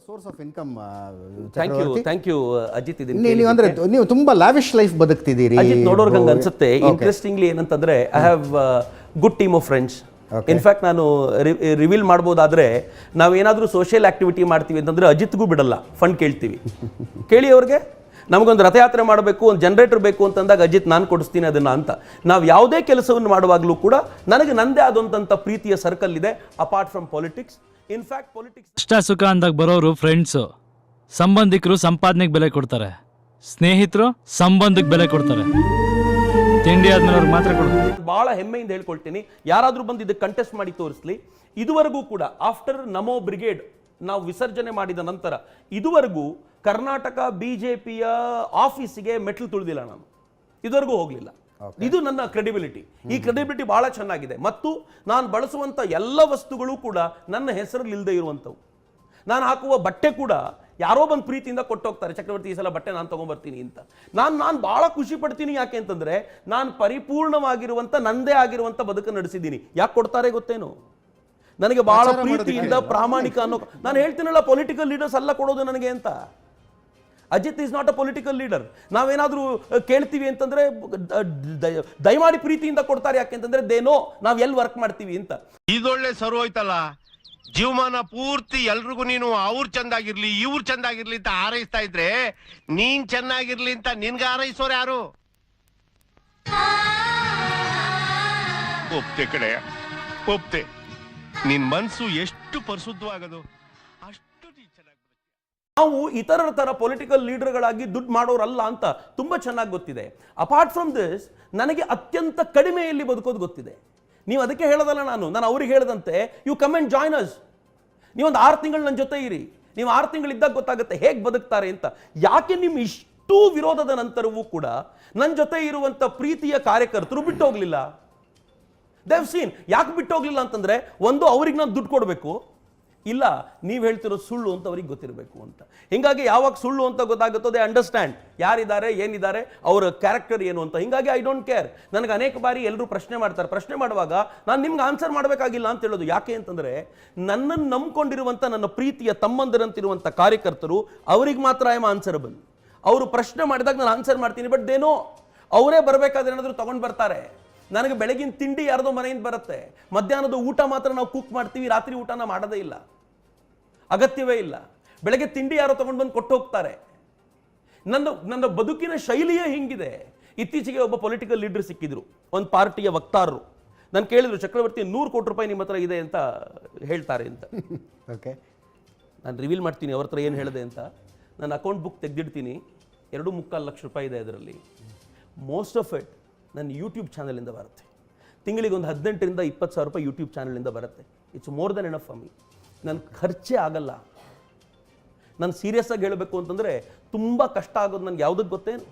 Source of income? Thank you Ajit. ನೀವು ಅಂದ್ರೆ ನೀವು ತುಂಬಾ ಲಾವಿಶ್ ಲೈಫ್ ಬದುಕ್ತಿದ್ದೀರಿ ಅಜಿತ್. ನೋಡೋರ್ಗೆ ಹಂಗೆ ಅನ್ಸುತ್ತೆ. ಇಂಟ್ರೆಸ್ಟಿಂಗ್ಲಿ ಏನಂತಂದ್ರೆ I have good team of friends. In fact ನಾನು ರಿವೀಲ್ ಮಾಡ್ಬೋದಾದ್ರೆ ನಾವೇನಾದ್ರೂ ಸೋಷಿಯಲ್ ಆಕ್ಟಿವಿಟಿ ಮಾಡ್ತೀವಿ ಅಂತಂದ್ರೆ ಅಜಿತ್ಗೂ ಬಿಡಲ್ಲ, ಫಂಡ್ ಕೇಳ್ತೀವಿ. ಕೇಳಿ ಅವ್ರಿಗೆ, ನಮಗೊಂದು ರಥಯಾತ್ರೆ ಮಾಡಬೇಕು, ಒಂದು ಜನರೇಟರ್ ಬೇಕು ಅಂತಂದಾಗ ಅಜಿತ್ ನಾನು ಕೊಡಿಸ್ತೀನಿ ಅದನ್ನ ಅಂತ. ನಾವು ಯಾವುದೇ ಕೆಲಸವನ್ನು ಮಾಡುವಾಗಲೂ ಕೂಡ ನನಗೆ ನಂದೇ ಆದಂಥ ಪ್ರೀತಿಯ ಸರ್ಕಲ್ ಇದೆ apart from politics. In fact politics ಕಷ್ಟ ಸುಖ ಅಂದಾಗ ಬರೋರು ಫ್ರೆಂಡ್ಸು, ಸಂಬಂಧಿಕರು ಸಂಪಾದನೆಗೆ ಬೆಲೆ ಕೊಡ್ತಾರೆ, ಸ್ನೇಹಿತರು ಸಂಬಂಧಕ್ಕೆ ಬೆಲೆ ಕೊಡ್ತಾರೆ. ತಿಂಡಿ ಆದ್ಮೇಲೆ ಅವ್ರಿಗೆ ಮಾತ್ರ ಕೊಡು. ಬಹಳ ಹೆಮ್ಮೆಯಿಂದ ಹೇಳ್ಕೊಳ್ತೀನಿ, ಯಾರಾದರೂ ಬಂದು ಇದಕ್ಕೆ ಕಂಟೆಸ್ಟ್ ಮಾಡಿ ತೋರಿಸ್ಲಿ. ಇದುವರೆಗೂ ಕೂಡ ಆಫ್ಟರ್ ನಮೋ ಬ್ರಿಗೇಡ್ ನಾವು ವಿಸರ್ಜನೆ ಮಾಡಿದ ನಂತರ ಇದುವರೆಗೂ ಕರ್ನಾಟಕ ಬಿಜೆಪಿಯ ಆಫೀಸಿಗೆ ಮೆಟ್ಲು ತುಳಿದಿಲ್ಲ ನಾನು, ಇದುವರೆಗೂ ಹೋಗಲಿಲ್ಲ. ಇದು ನನ್ನ ಕ್ರೆಡಿಬಿಲಿಟಿ. ಈ ಕ್ರೆಡಿಬಿಲಿಟಿ ಬಹಳ ಚೆನ್ನಾಗಿದೆ. ಮತ್ತು ನಾನು ಬಳಸುವಂಥ ಎಲ್ಲ ವಸ್ತುಗಳು ಕೂಡ ನನ್ನ ಹೆಸರಲ್ಲಿ ಇಲ್ಲದೆ ಇರುವಂಥವು. ನಾನು ಹಾಕುವ ಬಟ್ಟೆ ಕೂಡ ಯಾರೋ ಬಂದು ಪ್ರೀತಿಯಿಂದ ಕೊಟ್ಟೋಗ್ತಾರೆ, ಚಕ್ರವರ್ತಿ ಈ ಸಲ ಬಟ್ಟೆ ನಾನು ತೊಗೊಂಬರ್ತೀನಿ ಅಂತ. ನಾನು ಭಾಳ ಖುಷಿ ಪಡ್ತೀನಿ. ಯಾಕೆ ಅಂತಂದರೆ ನಾನು ಪರಿಪೂರ್ಣವಾಗಿರುವಂಥ ನಂದೇ ಆಗಿರುವಂಥ ಬದುಕನ್ನು ನಡೆಸಿದ್ದೀನಿ. ಯಾಕೆ ಕೊಡ್ತಾರೆ ಗೊತ್ತೇನು? ನನಗೆ ಬಹಳ ಪ್ರೀತಿಯಿಂದ ಪ್ರಾಮಾಣಿಕ ಅನ್ನೋ. ನಾನು ಹೇಳ್ತೀನಲ್ಲ, ಪೊಲಿಟಿಕಲ್ ಲೀಡರ್ಸ್ ಎಲ್ಲ ಕೊಡೋದು ನನಗೆ ಅಂತ. Ajit is not a political leader. ನಾವೇನಾದರೂ ಕೇಳ್ತೀವಿ ಅಂತಂದ್ರೆ ದಯಮಾಡಿ ಪ್ರೀತಿಯಿಂದ ಕೊಡ್ತಾರೆ. ಯಾಕೆ ಅಂತಂದ್ರೆ ದೇನೋ ನಾವು ಎಲ್ಲಿ ವರ್ಕ್ ಮಾಡ್ತೀವಿ ಅಂತ. ಇದೊಳ್ಳೆ ಸರೋಯ್ತಲ್ಲ, ಜೀವಮಾನ ಪೂರ್ತಿ ಎಲ್ರಿಗೂ ನೀನು ಅವ್ರು ಚಂದಾಗಿರ್ಲಿ ಇವ್ರು ಚಂದಾಗಿರ್ಲಿ ಅಂತ ಹಾರೈಸ್ತಾ ಇದ್ರೆ ನೀನ್ ಚೆನ್ನಾಗಿರ್ಲಿ ಅಂತ ನಿನ್ಗೆ ಹಾರೈಸೋರು ಯಾರು? ಒಪ್ತೆ ಕಡೆ ಒಪ್ತೆ. ನಿನ್ ಮನ್ಸು ಎಷ್ಟು ಪರಿಶುದ್ಧವಾಗದು ಅಷ್ಟು ಚೆನ್ನಾಗಿ. ನಾವು ಇತರರ ತರ ಪೊಲಿಟಿಕಲ್ ಲೀಡರ್ಗಳಾಗಿ ದುಡ್ಡು ಮಾಡೋರಲ್ಲ ಅಂತ ತುಂಬಾ ಚೆನ್ನಾಗಿ ಗೊತ್ತಿದೆ. ಅಪಾರ್ಟ್ ಫ್ರಮ್ ದಿಸ್ ನನಗೆ ಅತ್ಯಂತ ಕಡಿಮೆಯಲ್ಲಿ ಬದುಕೋದು ಗೊತ್ತಿದೆ. ನೀವು ಅದಕ್ಕೆ ಹೇಳೋದಲ್ಲ, ನಾನು ಅವ್ರಿಗೆ ಹೇಳದಂತೆ you come and join us. ನೀವೊಂದು 6 ತಿಂಗಳು ನನ್ನ ಜೊತೆ ಇರಿ. ನೀವು 6 ತಿಂಗಳಿದ್ದಾಗ ಗೊತ್ತಾಗುತ್ತೆ ಹೇಗೆ ಬದುಕ್ತಾರೆ ಅಂತ. ಯಾಕೆ ನಿಮ್ಮ ಇಷ್ಟು ವಿರೋಧದ ನಂತರವೂ ಕೂಡ ನನ್ನ ಜೊತೆ ಇರುವಂತ ಪ್ರೀತಿಯ ಕಾರ್ಯಕರ್ತರು ಬಿಟ್ಟು ಹೋಗ್ಲಿಲ್ಲ? ದೇವ್ ಸೀನ್. ಯಾಕೆ ಬಿಟ್ಟು ಹೋಗ್ಲಿಲ್ಲ ಅಂತಂದ್ರೆ, ಒಂದು ಅವ್ರಿಗೆ ನಾನು ದುಡ್ಡು ಕೊಡಬೇಕು, ಇಲ್ಲ ನೀವು ಹೇಳ್ತಿರೋ ಸುಳ್ಳು ಅಂತ ಅವ್ರಿಗೆ ಗೊತ್ತಿರಬೇಕು ಅಂತ. ಹಿಂಗಾಗಿ ಯಾವಾಗ ಸುಳ್ಳು ಅಂತ ಗೊತ್ತಾಗುತ್ತೋ ದೇ ಅಂಡರ್ಸ್ಟ್ಯಾಂಡ್ ಯಾರಿದ್ದಾರೆ ಏನಿದ್ದಾರೆ, ಅವರ ಕ್ಯಾರೆಕ್ಟರ್ ಏನು ಅಂತ. ಹಿಂಗಾಗಿ ಐ ಡೋಂಟ್ ಕೇರ್. ನನಗೆ ಅನೇಕ ಬಾರಿ ಎಲ್ಲರೂ ಪ್ರಶ್ನೆ ಮಾಡ್ತಾರೆ. ಪ್ರಶ್ನೆ ಮಾಡುವಾಗ ನಾನು ನಿಮ್ಗೆ ಆನ್ಸರ್ ಮಾಡಬೇಕಾಗಿಲ್ಲ ಅಂತ ಹೇಳೋದು. ಯಾಕೆ ಅಂತಂದ್ರೆ ನನ್ನನ್ನು ನಂಬ್ಕೊಂಡಿರುವಂಥ ನನ್ನ ಪ್ರೀತಿಯ ತಮ್ಮಂದಿರಂತಿರುವಂಥ ಕಾರ್ಯಕರ್ತರು, ಅವರಿಗೆ ಮಾತ್ರ ಐ ಆಮ್ ಆನ್ಸರಬಲ್. ಅವರು ಪ್ರಶ್ನೆ ಮಾಡಿದಾಗ ನಾನು ಆನ್ಸರ್ ಮಾಡ್ತೀನಿ. ಬಟ್ ದೇನೋ ಅವರೇ ಬರಬೇಕಾದ್ರೆ ಏನಾದರೂ ತಗೊಂಡು ಬರ್ತಾರೆ. ನನಗೆ ಬೆಳಗಿನ ತಿಂಡಿ ಯಾರ್ದೋ ಮನೆಯಿಂದ ಬರುತ್ತೆ, ಮಧ್ಯಾಹ್ನದ ಊಟ ಮಾತ್ರ ನಾವು ಕುಕ್ ಮಾಡ್ತೀವಿ, ರಾತ್ರಿ ಊಟನ ಮಾಡೋದೇ ಇಲ್ಲ, ಅಗತ್ಯವೇ ಇಲ್ಲ. ಬೆಳಗ್ಗೆ ತಿಂಡಿ ಯಾರೋ ತಗೊಂಡು ಬಂದು ಕೊಟ್ಟು ಹೋಗ್ತಾರೆ. ನನ್ನ ಬದುಕಿನ ಶೈಲಿಯೇ ಹಿಂಗಿದೆ. ಇತ್ತೀಚೆಗೆ ಒಬ್ಬ ಪೊಲಿಟಿಕಲ್ ಲೀಡರ್ ಸಿಕ್ಕಿದ್ರು, ಒಂದು ಪಾರ್ಟಿಯ ವಕ್ತಾರರು. ನಾನು ಕೇಳಿದ್ರು, ಚಕ್ರವರ್ತಿ 100 ಕೋಟಿ ರೂಪಾಯಿ ನಿಮ್ಮ ಹತ್ರ ಇದೆ ಅಂತ ಹೇಳ್ತಾರೆ ಅಂತ. ಓಕೆ, ನಾನು ರಿವೀಲ್ ಮಾಡ್ತೀನಿ ಅವ್ರ ಹತ್ರ ಏನು ಹೇಳಿದೆ ಅಂತ. ನನ್ನ ಅಕೌಂಟ್ ಬುಕ್ ತೆಗೆದಿಡ್ತೀನಿ, 2.25 ಲಕ್ಷ ರೂಪಾಯಿ ಇದೆ ಅದರಲ್ಲಿ. ಮೋಸ್ಟ್ ಆಫ್ ಇಟ್ ನನ್ನ ಯೂಟ್ಯೂಬ್ ಚಾನಲಿಂದ ಬರುತ್ತೆ. ತಿಂಗಳಿಗೆ ಒಂದು 18,000 to 20,000 ರೂಪಾಯಿ ಯೂಟ್ಯೂಬ್ ಚಾನಲಿಂದ ಬರುತ್ತೆ. It's more than enough for me. ನನ್ನ ಖರ್ಚೇ ಆಗಲ್ಲ. ನಾನು ಸೀರಿಯಸ್ ಆಗಿ ಹೇಳಬೇಕು ಅಂತಂದರೆ ತುಂಬ ಕಷ್ಟ ಆಗೋದು ನನಗೆ ಯಾವುದಕ್ಕೆ ಗೊತ್ತೇನು?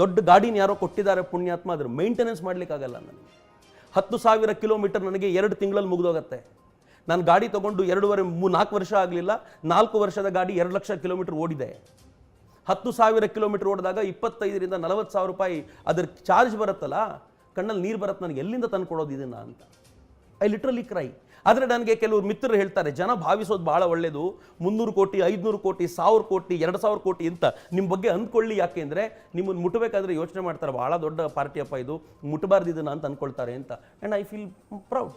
ದೊಡ್ಡ ಗಾಡಿನ ಯಾರೋ ಕೊಟ್ಟಿದ್ದಾರೆ ಪುಣ್ಯಾತ್ಮ, ಅದ್ರ ಮೇಂಟೆನೆನ್ಸ್ ಮಾಡಲಿಕ್ಕಾಗಲ್ಲ ನನಗೆ. 10,000 ಕಿಲೋಮೀಟರ್ ನನಗೆ 2 ತಿಂಗಳಲ್ಲಿ ಮುಗಿದೋಗುತ್ತೆ. ನಾನು ಗಾಡಿ ತೊಗೊಂಡು 2.5-4 ವರ್ಷ ಆಗಲಿಲ್ಲ, 4 ವರ್ಷದ ಗಾಡಿ 2 ಲಕ್ಷ ಕಿಲೋಮೀಟರ್ ಓಡಿದೆ. 10,000 ಕಿಲೋಮೀಟರ್ ಓಡಿದಾಗ 25,000 to 40,000 ರೂಪಾಯಿ ಅದರ ಚಾರ್ಜ್ ಬರುತ್ತಲ್ಲ, ಕಣ್ಣಲ್ಲಿ ನೀರು ಬರುತ್ತೆ ನನಗೆ. ಎಲ್ಲಿಂದ ತಂದು ಕೊಡೋದು ಇದನ್ನ ಅಂತ ಐ ಲಿಟ್ರಲಿ ಕ್ರೈ. ಆದರೆ ನನಗೆ ಕೆಲವರು ಮಿತ್ರರು ಹೇಳ್ತಾರೆ, ಜನ ಭಾವಿಸೋದು ಭಾಳ ಒಳ್ಳೆಯದು, 300 ಕೋಟಿ 500 ಕೋಟಿ 1000 ಕೋಟಿ 2000 ಕೋಟಿ ಅಂತ ನಿಮ್ಮ ಬಗ್ಗೆ ಅಂದ್ಕೊಳ್ಳಿ. ಯಾಕೆ ಅಂದರೆ ನಿಮ್ಮನ್ನು ಮುಟ್ಟಬೇಕಾದ್ರೆ ಯೋಚನೆ ಮಾಡ್ತಾರೆ, ಭಾಳ ದೊಡ್ಡ ಪಾರ್ಟಿಯಪ್ಪ ಇದು, ಮುಟ್ಟಬಾರ್ದು ಇದನ್ನ ಅಂತ ಅಂದ್ಕೊಳ್ತಾರೆ ಅಂತ. And I feel proud.